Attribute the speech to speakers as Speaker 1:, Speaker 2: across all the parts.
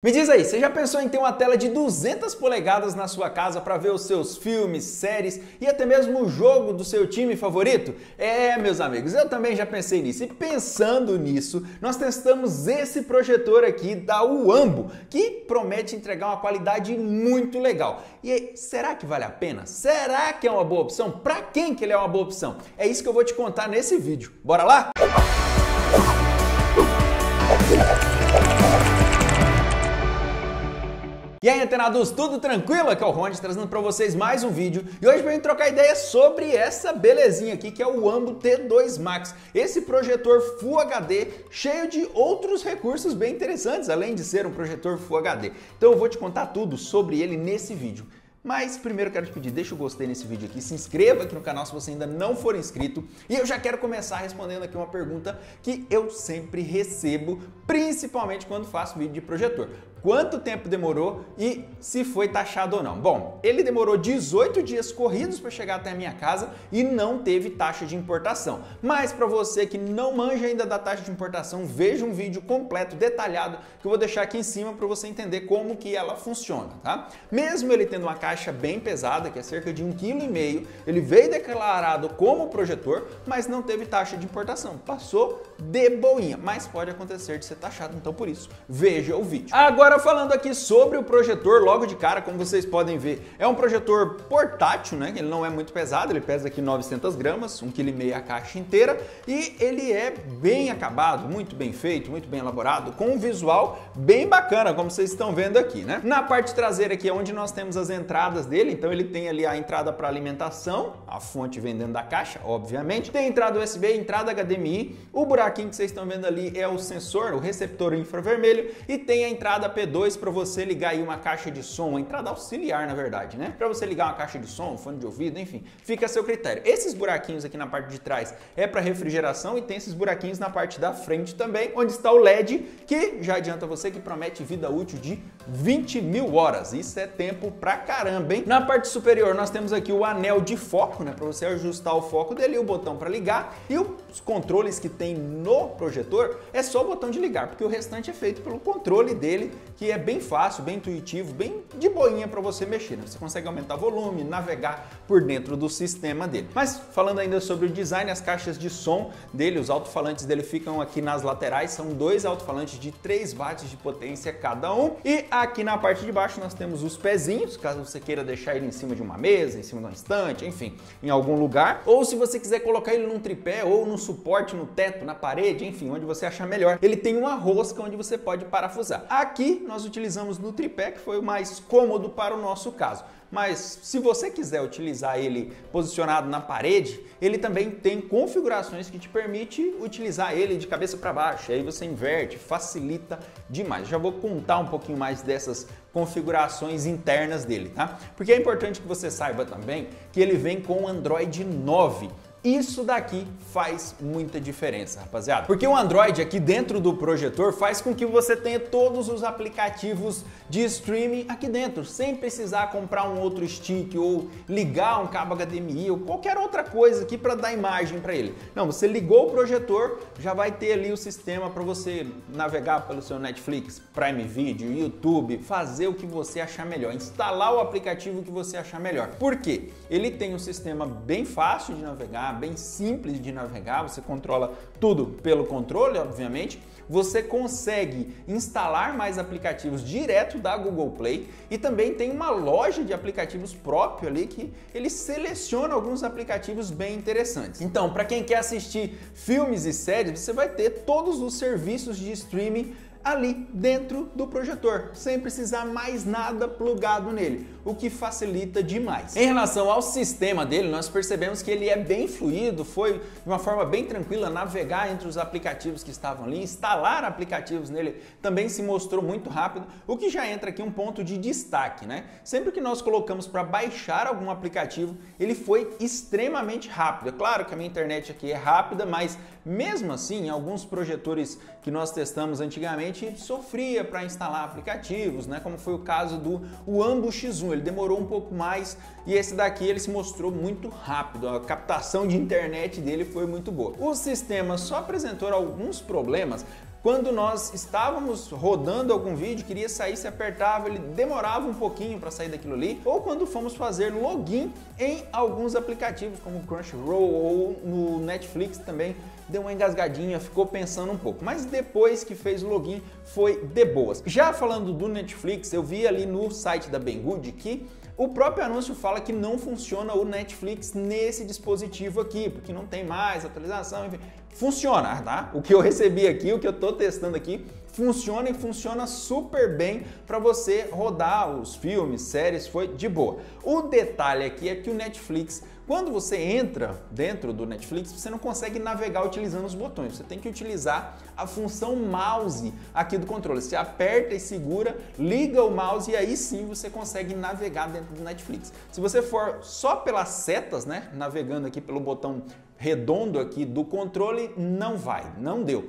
Speaker 1: Me diz aí, você já pensou em ter uma tela de 200 polegadas na sua casa para ver os seus filmes, séries e até mesmo o jogo do seu time favorito? Meus amigos, eu também já pensei nisso. E pensando nisso, nós testamos esse projetor aqui da Wambo, que promete entregar uma qualidade muito legal. E aí, será que vale a pena? Será que é uma boa opção? Para quem que ele é uma boa opção? É isso que eu vou te contar nesse vídeo. Bora lá? E aí, antenados, tudo tranquilo? Aqui é o Ronde trazendo para vocês mais um vídeo e hoje vamos trocar ideia sobre essa belezinha aqui que é o Wambo T2 Max, esse projetor Full HD cheio de outros recursos bem interessantes, além de ser um projetor Full HD. Então eu vou te contar tudo sobre ele nesse vídeo. Mas primeiro eu quero te pedir, deixa o gostei nesse vídeo aqui, se inscreva aqui no canal se você ainda não for inscrito e eu já quero começar respondendo aqui uma pergunta que eu sempre recebo, principalmente quando faço vídeo de projetor. Quanto tempo demorou e se foi taxado ou não? Bom, ele demorou 18 dias corridos para chegar até a minha casa e não teve taxa de importação. Mas para você que não manja ainda da taxa de importação, veja um vídeo completo, detalhado, que eu vou deixar aqui em cima para você entender como que ela funciona, tá? Mesmo ele tendo uma caixa bem pesada, que é cerca de 1,5 kg, ele veio declarado como projetor, mas não teve taxa de importação. Passou de boinha, mas pode acontecer de ser taxado, então por isso, veja o vídeo. Agora falando aqui sobre o projetor, logo de cara, como vocês podem ver, é um projetor portátil, né? Ele não é muito pesado, ele pesa aqui 900 gramas, 1,5 kg a caixa inteira, e ele é bem acabado, muito bem feito, muito bem elaborado, com um visual bem bacana, como vocês estão vendo aqui, né? Na parte traseira aqui é onde nós temos as entradas dele, então ele tem ali a entrada para alimentação, a fonte vem dentro da caixa, obviamente, tem entrada USB, entrada HDMI, o buraquinho que vocês estão vendo ali é o sensor, o receptor infravermelho, e tem a entrada P2 para você ligar aí uma caixa de som, uma entrada auxiliar na verdade, né? Para você ligar uma caixa de som, fone de ouvido, enfim, fica a seu critério. Esses buraquinhos aqui na parte de trás é para refrigeração e tem esses buraquinhos na parte da frente também, onde está o LED, que já adianta você que promete vida útil de 20.000 horas. Isso é tempo pra caramba, hein? Na parte superior nós temos aqui o anel de foco, né? Para você ajustar o foco dele, o botão para ligar e os controles que tem no projetor é só o botão de ligar, porque o restante é feito pelo controle dele, que é bem fácil, bem intuitivo, bem de boinha para você mexer, né? Você consegue aumentar o volume, navegar por dentro do sistema dele. Mas falando ainda sobre o design, as caixas de som dele, os alto-falantes dele ficam aqui nas laterais, são dois alto-falantes de 3 watts de potência cada um. E aqui na parte de baixo nós temos os pezinhos, caso você queira deixar ele em cima de uma mesa, em cima de uma estante, enfim, em algum lugar. Ou se você quiser colocar ele num tripé ou no suporte, no teto, na parede, enfim, onde você achar melhor. Ele tem uma rosca onde você pode parafusar. Aqui nós utilizamos no tripé, que foi o mais cômodo para o nosso caso. Mas se você quiser utilizar ele posicionado na parede, ele também tem configurações que te permite utilizar ele de cabeça para baixo. Aí você inverte, facilita demais. Já vou contar um pouquinho mais dessas configurações internas dele, tá? Porque é importante que você saiba também que ele vem com o Android 9. Isso daqui faz muita diferença, rapaziada. Porque o Android aqui dentro do projetor faz com que você tenha todos os aplicativos de streaming aqui dentro, sem precisar comprar um outro stick ou ligar um cabo HDMI ou qualquer outra coisa aqui para dar imagem para ele. Não, você ligou o projetor, já vai ter ali o sistema para você navegar pelo seu Netflix, Prime Video, YouTube, fazer o que você achar melhor, instalar o aplicativo que você achar melhor. Por quê? Ele tem um sistema bem fácil de navegar, bem simples de navegar, você controla tudo pelo controle, obviamente. Você consegue instalar mais aplicativos direto da Google Play e também tem uma loja de aplicativos próprio ali que ele seleciona alguns aplicativos bem interessantes. Então, para quem quer assistir filmes e séries, você vai ter todos os serviços de streaming ali dentro do projetor, sem precisar mais nada plugado nele, o que facilita demais. Em relação ao sistema dele, nós percebemos que ele é bem fluido, foi de uma forma bem tranquila navegar entre os aplicativos que estavam ali, instalar aplicativos nele também se mostrou muito rápido, o que já entra aqui um ponto de destaque, né? Sempre que nós colocamos para baixar algum aplicativo, ele foi extremamente rápido. É claro que a minha internet aqui é rápida, mas mesmo assim, em alguns projetores que nós testamos antigamente, sofria para instalar aplicativos, né? Como foi o caso do Wambo X1, ele demorou um pouco mais e esse daqui ele se mostrou muito rápido, a captação de internet dele foi muito boa. O sistema só apresentou alguns problemas quando nós estávamos rodando algum vídeo, queria sair, se apertava, ele demorava um pouquinho para sair daquilo ali, ou quando fomos fazer login em alguns aplicativos como o Crunchyroll ou no Netflix também, deu uma engasgadinha, ficou pensando um pouco, mas depois que fez o login foi de boas. Já falando do Netflix, eu vi ali no site da Banggood que o próprio anúncio fala que não funciona o Netflix nesse dispositivo aqui, porque não tem mais atualização, enfim. Funciona, tá? O que eu recebi aqui, o que eu tô testando aqui, funciona e funciona super bem para você rodar os filmes, séries, foi de boa. O detalhe aqui é que o Netflix, quando você entra dentro do Netflix, você não consegue navegar utilizando os botões, você tem que utilizar a função mouse aqui do controle. Você aperta e segura, liga o mouse e aí sim você consegue navegar dentro do Netflix. Se você for só pelas setas, né, navegando aqui pelo botão redondo aqui do controle, não vai, não deu.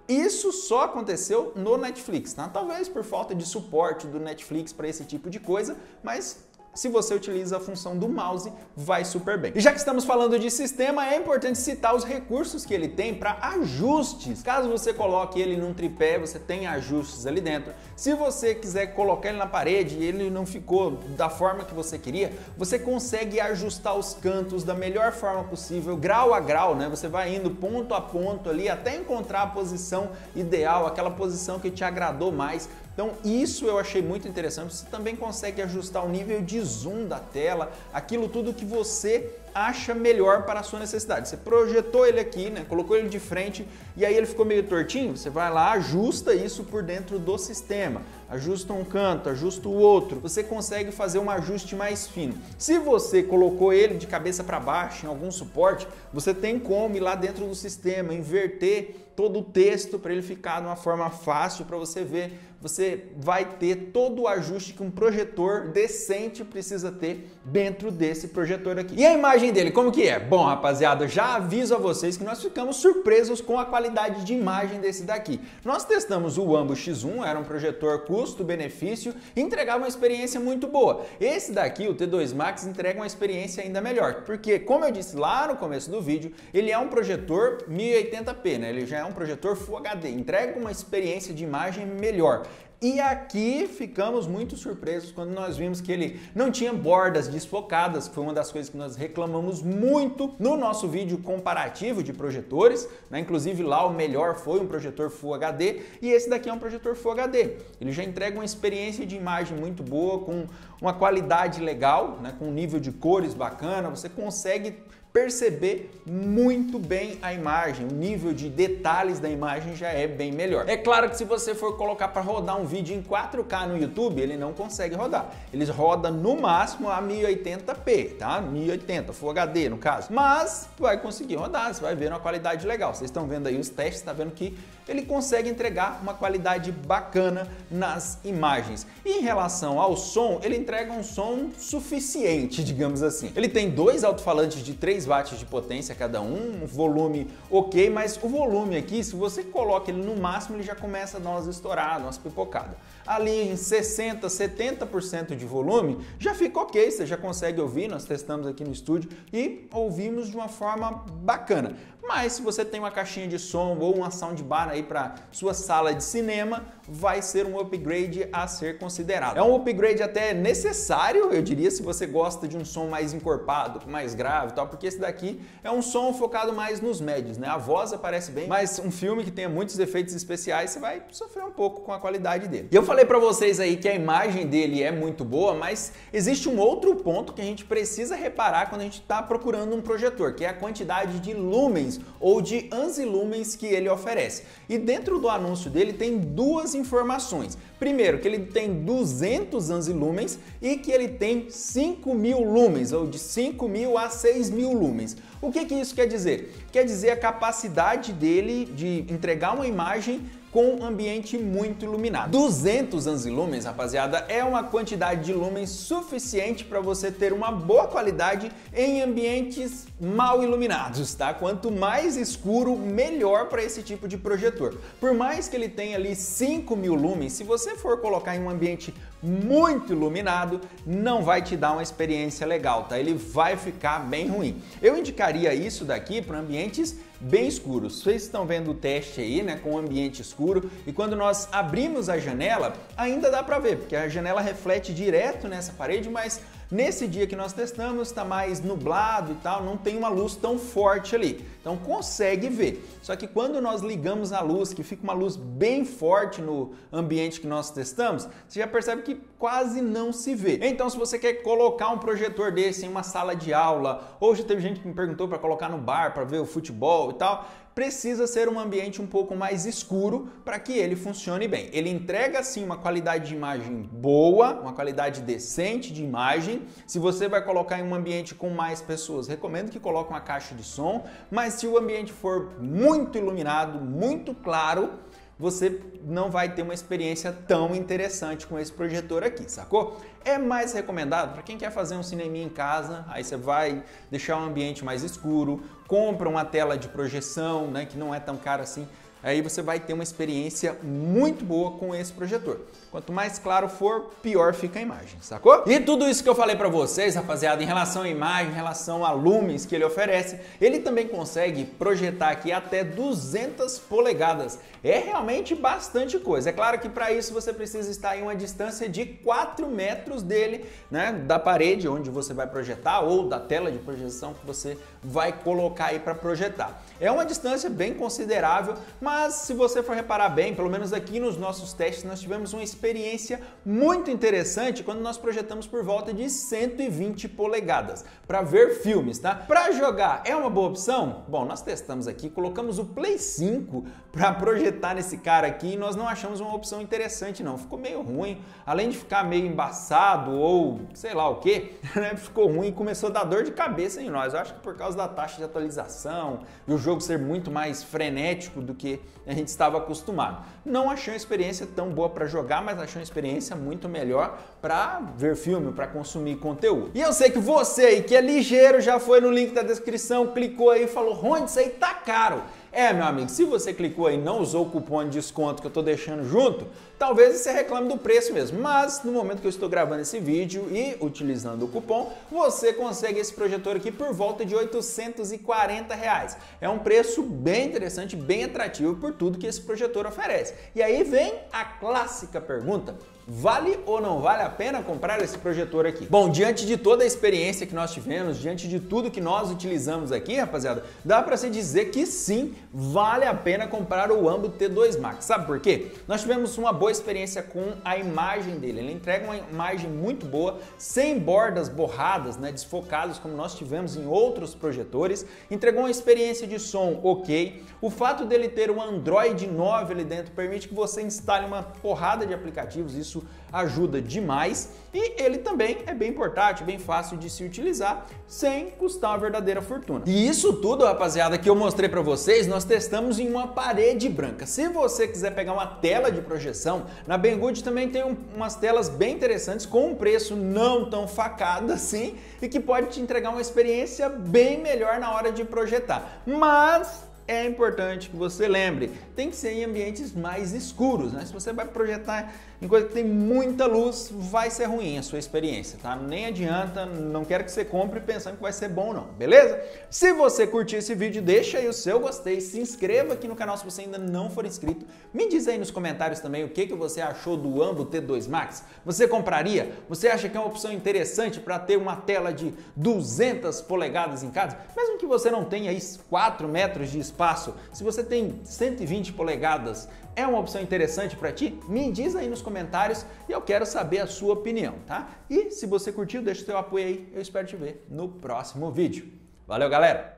Speaker 1: Isso só aconteceu no Netflix, tá? Talvez por falta de suporte do Netflix para esse tipo de coisa, mas se você utiliza a função do mouse, vai super bem. E já que estamos falando de sistema, é importante citar os recursos que ele tem para ajustes. Caso você coloque ele num tripé, você tem ajustes ali dentro. Se você quiser colocar ele na parede e ele não ficou da forma que você queria, você consegue ajustar os cantos da melhor forma possível, grau a grau, né? Você vai indo ponto a ponto ali até encontrar a posição ideal, aquela posição que te agradou mais. Então isso eu achei muito interessante, você também consegue ajustar o nível de zoom da tela, aquilo tudo que você acha melhor para a sua necessidade. Você projetou ele aqui, né, colocou ele de frente e aí ele ficou meio tortinho, você vai lá, ajusta isso por dentro do sistema, ajusta um canto, ajusta o outro, você consegue fazer um ajuste mais fino. Se você colocou ele de cabeça para baixo em algum suporte, você tem como ir lá dentro do sistema, inverter todo o texto para ele ficar de uma forma fácil para você ver. Você vai ter todo o ajuste que um projetor decente precisa ter dentro desse projetor aqui. E a imagem dele, como que é? Bom, rapaziada, já aviso a vocês que nós ficamos surpresos com a qualidade de imagem desse daqui. Nós testamos o Wambo X1, era um projetor custo-benefício e entregava uma experiência muito boa. Esse daqui, o T2 Max, entrega uma experiência ainda melhor, porque, como eu disse lá no começo do vídeo, ele é um projetor 1080p, né? Ele já é um projetor Full HD, entrega uma experiência de imagem melhor. E aqui ficamos muito surpresos quando nós vimos que ele não tinha bordas desfocadas, que foi uma das coisas que nós reclamamos muito no nosso vídeo comparativo de projetores, né? Inclusive lá o melhor foi um projetor Full HD e esse daqui é um projetor Full HD. Ele já entrega uma experiência de imagem muito boa, com uma qualidade legal, né? Com um nível de cores bacana, você consegue perceber muito bem a imagem, o nível de detalhes da imagem já é bem melhor. É claro que se você for colocar para rodar um vídeo em 4K no YouTube, ele não consegue rodar. Ele roda no máximo a 1080p, tá? 1080, Full HD no caso. Mas vai conseguir rodar, você vai ver uma qualidade legal. Vocês estão vendo aí os testes, tá vendo que ele consegue entregar uma qualidade bacana nas imagens. E em relação ao som, ele entrega um som suficiente, digamos assim. Ele tem dois alto-falantes de 3 watts de potência cada um volume ok, mas o volume aqui, se você coloca ele no máximo, ele já começa a dar umas estouradas, umas pipocadas. Ali em 60%, 70% de volume, já fica ok, você já consegue ouvir, nós testamos aqui no estúdio e ouvimos de uma forma bacana. Mas se você tem uma caixinha de som ou uma soundbar aí para sua sala de cinema, vai ser um upgrade a ser considerado. É um upgrade até necessário, eu diria, se você gosta de um som mais encorpado, mais grave e tal, porque esse daqui é um som focado mais nos médios, né? A voz aparece bem, mas um filme que tenha muitos efeitos especiais, você vai sofrer um pouco com a qualidade dele. E eu falei para vocês aí que a imagem dele é muito boa, mas existe um outro ponto que a gente precisa reparar quando a gente está procurando um projetor, que é a quantidade de lumens ou de lumens que ele oferece. E dentro do anúncio dele tem duas informações. Primeiro, que ele tem 200 lumens e que ele tem 5.000 lumens, ou de 5.000 a 6.000 lumens. O que isso quer dizer? Quer dizer a capacidade dele de entregar uma imagem com um ambiente muito iluminado. 200 lumens, rapaziada, é uma quantidade de lumens suficiente para você ter uma boa qualidade em ambientes mal iluminados, tá? Quanto mais escuro, melhor para esse tipo de projetor. Por mais que ele tenha ali 5.000 lumens, se você for colocar em um ambiente muito iluminado, não vai te dar uma experiência legal, tá? Ele vai ficar bem ruim. Eu indicaria isso daqui para ambientes bem escuro. Vocês estão vendo o teste aí, né, com o ambiente escuro, e quando nós abrimos a janela, ainda dá para ver, porque a janela reflete direto nessa parede, mas nesse dia que nós testamos está mais nublado e tal, não tem uma luz tão forte ali, então consegue ver. Só que quando nós ligamos a luz, que fica uma luz bem forte no ambiente que nós testamos, você já percebe que quase não se vê. Então, se você quer colocar um projetor desse em uma sala de aula, ou já teve gente que me perguntou para colocar no bar para ver o futebol e tal, precisa ser um ambiente um pouco mais escuro para que ele funcione bem. Ele entrega sim uma qualidade de imagem boa, uma qualidade decente de imagem. Se você vai colocar em um ambiente com mais pessoas, recomendo que coloque uma caixa de som, mas se o ambiente for muito iluminado, muito claro, você não vai ter uma experiência tão interessante com esse projetor aqui, sacou? É mais recomendado para quem quer fazer um cineminha em casa, aí você vai deixar o ambiente mais escuro, compra uma tela de projeção, né, que não é tão cara assim, aí você vai ter uma experiência muito boa com esse projetor. Quanto mais claro for, pior fica a imagem, sacou? E tudo isso que eu falei pra vocês, rapaziada, em relação à imagem, em relação a lumens que ele oferece, ele também consegue projetar aqui até 200 polegadas. É realmente bastante coisa. É claro que para isso você precisa estar em uma distância de 4 metros dele, né, da parede onde você vai projetar ou da tela de projeção que você vai colocar aí para projetar. É uma distância bem considerável, mas se você for reparar bem, pelo menos aqui nos nossos testes, nós tivemos uma experiência muito interessante quando nós projetamos por volta de 120 polegadas para ver filmes, tá? Para jogar é uma boa opção? Bom, nós testamos aqui, colocamos o Play 5 para projetar nesse cara aqui e nós não achamos uma opção interessante não, ficou meio ruim, além de ficar meio embaçado ou sei lá o que, né? Ficou ruim e começou a dar dor de cabeça em nós. Eu acho que por causa da taxa de atualização e o jogo ser muito mais frenético do que a gente estava acostumado. Não achei uma experiência tão boa para jogar, mas achei uma experiência muito melhor para ver filme, para consumir conteúdo. E eu sei que você aí que é ligeiro já foi no link da descrição, clicou aí e falou: Ronde, isso aí tá caro. É, meu amigo, se você clicou aí e não usou o cupom de desconto que eu tô deixando junto, talvez você reclame do preço mesmo, mas no momento que eu estou gravando esse vídeo e utilizando o cupom, você consegue esse projetor aqui por volta de R$840. É um preço bem interessante, bem atrativo por tudo que esse projetor oferece. E aí vem a clássica pergunta: vale ou não vale a pena comprar esse projetor aqui? Bom, diante de toda a experiência que nós tivemos, diante de tudo que nós utilizamos aqui, rapaziada, dá para se dizer que sim, vale a pena comprar o Ambo T2 Max. Sabe por quê? Nós tivemos uma boa experiência com a imagem dele. Ele entrega uma imagem muito boa, sem bordas borradas, né, desfocadas, como nós tivemos em outros projetores. Entregou uma experiência de som ok. O fato dele ter um Android 9 ali dentro permite que você instale uma porrada de aplicativos. Isso ajuda demais e ele também é bem portátil, bem fácil de se utilizar sem custar uma verdadeira fortuna. E isso tudo, rapaziada, que eu mostrei para vocês, nós testamos em uma parede branca. Se você quiser pegar uma tela de projeção, na Banggood também tem umas telas bem interessantes com um preço não tão facado assim e que pode te entregar uma experiência bem melhor na hora de projetar. Mas é importante que você lembre, tem que ser em ambientes mais escuros, né? Se você vai projetar em coisa que tem muita luz, vai ser ruim a sua experiência, tá? Nem adianta, não quero que você compre pensando que vai ser bom não, beleza? Se você curtiu esse vídeo, deixa aí o seu gostei, se inscreva aqui no canal se você ainda não for inscrito, me diz aí nos comentários também o que você achou do Ambo T2 Max, você compraria? Você acha que é uma opção interessante para ter uma tela de 200 polegadas em casa? Mesmo que você não tenha aí 4 metros de espaço, se você tem 120 polegadas, é uma opção interessante para ti? Me diz aí nos comentários e eu quero saber a sua opinião, tá? E se você curtiu, deixa o seu apoio aí, eu espero te ver no próximo vídeo. Valeu, galera!